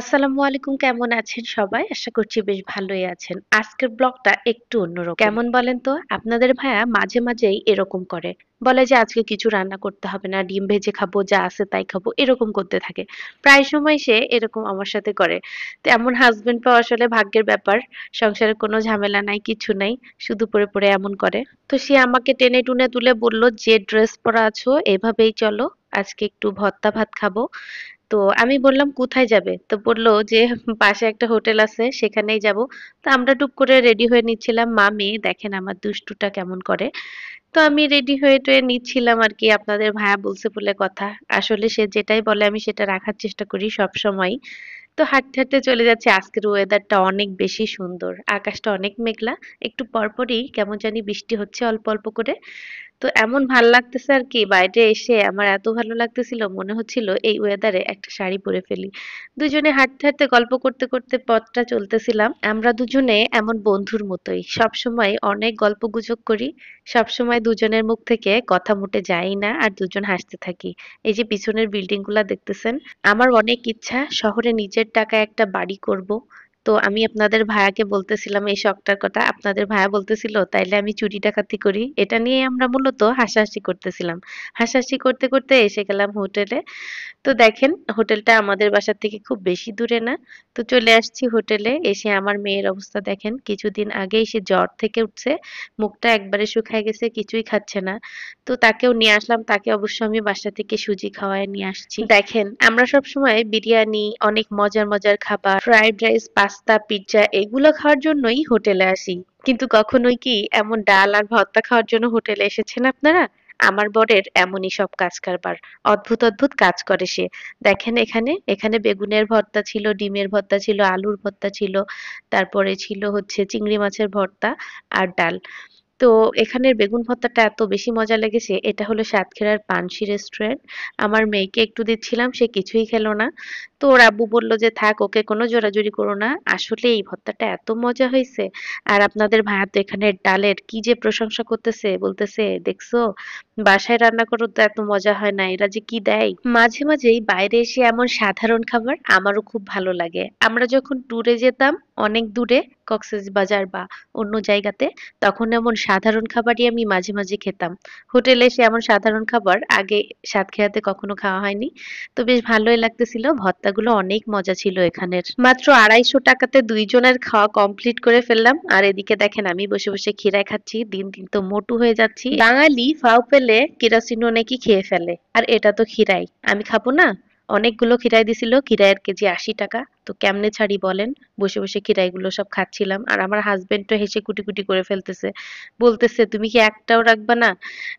আসসালামু আলাইকুম, কেমন আছেন সবাই? আশা করছি বেশ ভালোই আছেন। আজকের ব্লগটা একটু অন্যরকম। কেমন বলেন তো? আপনাদের ভাইয়া মাঝে মাঝেই এরকম করে। বলে যে আজকে কিছু রান্না করতে হবে না, ডিম ভেজে খাবো, যা আছে তাই খাবো, এরকম করতে থাকে। প্রায় সময় সে এরকম আমার সাথে করে। তো এমন হাসবেন্ড পাওয়া আসলে ভাগ্যের ব্যাপার। সংসারে কোনো ঝামেলা নাই, কিছু নাই। শুধু পড়ে পড়ে এমন করে। তো সে আমাকে টেনে টুনে তুলে বলল, যে ড্রেস পরা আছো এভাবেই চলো। আজকে একটু ভর্তা ভাত খাবো। তো আমি বললাম, কোথায় যাবে? তো বলল যে পাশে একটা হোটেল আছে সেখানেই যাব। তো আমরা টুক করে রেডি হয়ে নিচ্ছিলাম, মা মেয়ে। দেখেন আমার দুষ্টুটা কেমন করে। তো আমি রেডি হয়ে টয়ে নিচ্ছিলাম আর কি, আপনাদের ভাইয়া বলছে বলে কথা। আসলে সে যেটাই বলে আমি সেটা রাখার চেষ্টা করি সব সময়। তো হাঁটতে হাঁটতে চলে যাচ্ছে। আজকের ওয়েদারটা অনেক বেশি সুন্দর, আকাশটা অনেক মেঘলা। একটু পরপরই কেমন জানি বৃষ্টি হচ্ছে অল্প অল্প করে। তো এমন ভাল লাগতেছে আর কি, বাইরে এসে আমার এত ভালো লাগতেছিল, মনে হচ্ছিল এই ওয়েদারে একটা শাড়ি পরে ফেলি। দুজনে হাঁটতে হাঁটতে গল্প করতে করতে পথটা চলতেছিলাম। আমরা দুজনে এমন বন্ধুর মতোই সব সময় অনেক গল্প গুজব করি। সব সময় দুজনের মুখ থেকে কথা মুটে যায় না, আর দুজন হাসতে থাকি। এই যে পিছনের বিল্ডিং গুলা দেখতেছেন, আমার অনেক ইচ্ছা শহরে নিজের টাকায় একটা বাড়ি করব। তো আমি আপনাদের ভাইয়াকে বলতেছিলাম এই শখটার কথা। আপনাদের ভাইয়া বলতেছিল তাইলে আমি চুরি ডাকাতি করি। এটা নিয়ে আমরা মূলত হাসাহাসি করতেছিলাম। হাসাহাসি করতে করতে এসে গেলাম হোটেলে। তো দেখেন হোটেলটা আমাদের বাসা থেকে খুব বেশি দূরে না। তো চলে আসছি হোটেলে। এসে আমার মেয়ের অবস্থা দেখেন, কিছুদিন আগেই সে জ্বর থেকে উঠছে। মুখটা একবারে শুকায় গেছে, কিছুই খাচ্ছে না। তো তাকেও নিয়ে আসলাম। তাকে অবশ্য আমি বাসা থেকে সুজি খাওয়ায় নিয়ে আসছি। দেখেন আমরা সব সময় বিরিয়ানি, অনেক মজার মজার খাবার, ফ্রাইড রাইস, পাস্তা, পিৎজা এগুলো খাওয়ার জন্যই হোটেলে আসি। কিন্তু কখনোই কি এমন ডাল আর ভর্তা খাওয়ার জন্য হোটেলে এসেছেন আপনারা? আমার বরের এমনই সব কাজ কারবার। অদ্ভুত অদ্ভুত কাজ করে সে। দেখেন এখানে এখানে বেগুনের ভর্তা ছিল, ডিমের ভর্তা ছিল, আলুর ভর্তা ছিল, তারপরে ছিল হচ্ছে চিংড়ি মাছের ভর্তা আর ডাল। তো এখানের বেগুন ভর্তাটা এত বেশি মজা লেগেছে। এটা হলো সাতক্ষীরার পানসী রেস্টুরেন্ট। আমার মেয়েকে একটু দিচ্ছিলাম, সে কিছুই খেলো না। তো ওর আব্বু বলল যে থাক, ওকে কোনো জোরাজুরি করো না। আসলে এই ভর্তাটা এত মজা হয়েছে। আর আপনাদের ভাইয়া তো এখানে ডালের কি যে প্রশংসা করতেছে, বলতেছে দেখছো বাসায় রান্না করো তো এত মজা হয় না, এরা যে কি দেয়। মাঝে মাঝেই বাইরে এসে এমন সাধারণ খাবার আমারও খুব ভালো লাগে। আমরা যখন ট্যুরে যেতাম অনেক দূরে, কক্সবাজার বা অন্য জায়গাতে, তখন এমন সাধারণ খাবারই আমি মাঝে মাঝে খেতাম। হোটেলে এসে এমন সাধারণ খাবার আগে সাতক্ষীরাতে কখনো খাওয়া হয়নি। তো বেশ ভালোই লাগতেছিল। ভর্তাগুলো অনেক মজা ছিল এখানের। মাত্র 250 টাকাতে দুইজনের খাওয়া কমপ্লিট করে ফেললাম। আর এদিকে দেখেন আমি বসে বসে খিরায় খাচ্ছি। দিন দিন তো মোটু হয়ে যাচ্ছি। বাঙালি ফাউ পেলে কেরোসিনও নাকি খেয়ে ফেলে, আর এটা তো খিরাই। আমি খাবো না? অনেকগুলো খিরাই দিছিল, খিরাইয়ের কেজি 80 টাকা। তো কেমনে ছাড়ি বলেন? বসে বসে খিরাইগুলো সব খাচ্ছিলাম। আর আমার হাজবেন্ড তো হেসে কুটি কুটি করে ফেলতেছে, বলতেছে তুমি কি একটাও রাখবা না?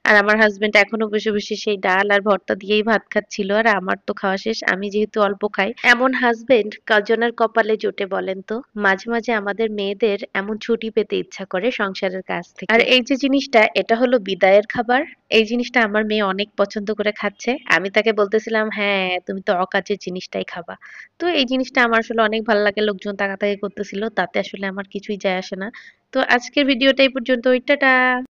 আর আমার হাজবেন্ড এখনো বসে বসে সেই ডাল আর ভর্তা দিয়েই ভাত খাচ্ছিল। আর আমার তো খাওয়া শেষ, আমি যেহেতু অল্প খাই। এমন হাজবেন্ড কজনের কপালে জোটে বলেন তো? মাঝে মাঝে আমাদের মেয়েদের এমন ছুটি পেতে ইচ্ছা করে সংসারের কাজ থেকে। আর এই যে জিনিসটা, এটা হলো বিদায়ের খাবার। এই জিনিসটা আমার মেয়ে অনেক পছন্দ করে খাচ্ছে। আমি তাকে বলতেছিলাম হ্যাঁ তুমি তো অকাজের জিনিসটাই খাবা। তো এই জিনিসটা আমার আসলে অনেক ভালো লাগে। লোকজন তাকাতাকি করতেছিল, তাতে আসলে আমার কিছুই যায় আসে না। তো আজকের ভিডিওটা এই পর্যন্ত। টাটা।